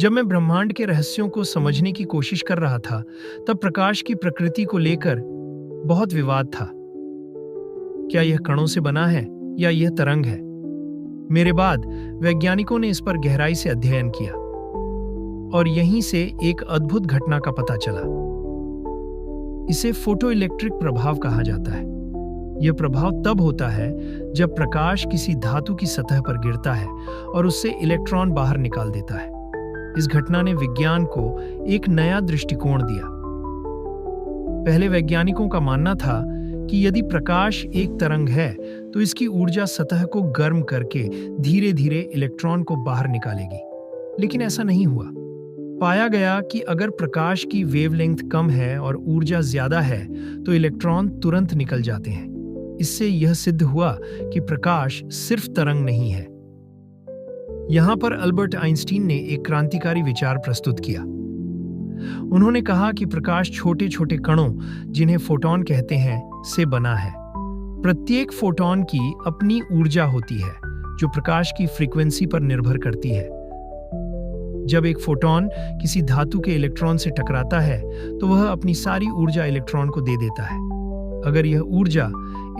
जब मैं ब्रह्मांड के रहस्यों को समझने की कोशिश कर रहा था, तब प्रकाश की प्रकृति को लेकर बहुत विवाद था। क्या यह कणों से बना है या यह तरंग है? मेरे बाद वैज्ञानिकों ने इस पर गहराई से अध्ययन किया और यहीं से एक अद्भुत घटना का पता चला। इसे फोटोइलेक्ट्रिक प्रभाव कहा जाता है। यह प्रभाव तब होता है जब प्रकाश किसी धातु की सतह पर गिरता है और उससे इलेक्ट्रॉन बाहर निकाल देता है। इस घटना ने विज्ञान को एक नया दृष्टिकोण दिया। पहले वैज्ञानिकों का मानना था कि यदि प्रकाश एक तरंग है तो इसकी ऊर्जा सतह को गर्म करके धीरे धीरे इलेक्ट्रॉन को बाहर निकालेगी, लेकिन ऐसा नहीं हुआ। पाया गया कि अगर प्रकाश की वेवलेंथ कम है और ऊर्जा ज्यादा है तो इलेक्ट्रॉन तुरंत निकल जाते हैं। इससे यह सिद्ध हुआ कि प्रकाश सिर्फ तरंग नहीं है। यहां पर अल्बर्ट आइंस्टीन ने एक क्रांतिकारी विचार प्रस्तुत किया। उन्होंने कहा कि प्रकाश छोटे छोटे कणों, जिन्हें फोटॉन कहते हैं, से बना है। प्रत्येक फोटॉन की अपनी ऊर्जा होती है जो प्रकाश की फ्रीक्वेंसी पर निर्भर करती है। जब एक फोटॉन किसी धातु के इलेक्ट्रॉन से टकराता है तो वह अपनी सारी ऊर्जा इलेक्ट्रॉन को दे देता है। अगर यह ऊर्जा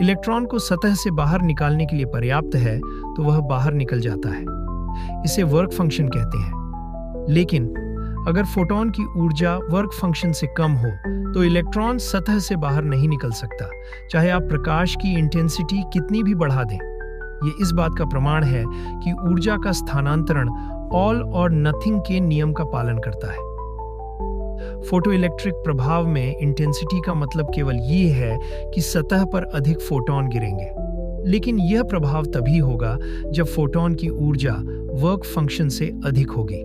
इलेक्ट्रॉन को सतह से बाहर निकालने के लिए पर्याप्त है तो वह बाहर निकल जाता है। इसे वर्क फंक्शन कहते हैं। लेकिन अगर फोटॉन की ऊर्जा वर्क फंक्शन से कम हो तो इलेक्ट्रॉन सतह से बाहर नहीं निकल सकता, चाहे आप प्रकाश की इंटेंसिटी कितनी भी बढ़ा दें। ये इस बात का प्रमाण है कि ऊर्जा का स्थानांतरण ऑल और नथिंग के नियम का पालन करता है। फोटोइलेक्ट्रिक प्रभाव में इंटेंसिटी का मतलब केवल ये है कि सतह पर अधिक फोटॉन गिरेंगे, लेकिन यह प्रभाव तभी होगा जब फोटॉन की ऊर्जा वर्क फंक्शन से अधिक होगी।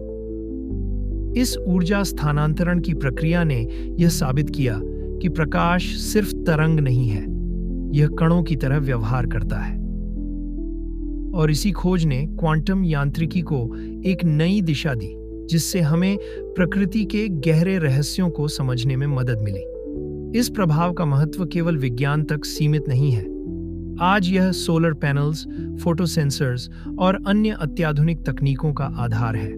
इस ऊर्जा स्थानांतरण की प्रक्रिया ने यह साबित किया कि प्रकाश सिर्फ तरंग नहीं है, यह कणों की तरह व्यवहार करता है। और इसी खोज ने क्वांटम यांत्रिकी को एक नई दिशा दी, जिससे हमें प्रकृति के गहरे रहस्यों को समझने में मदद मिली। इस प्रभाव का महत्व केवल विज्ञान तक सीमित नहीं है। आज यह सोलर पैनल्स, फोटोसेंसर्स और अन्य अत्याधुनिक तकनीकों का आधार है।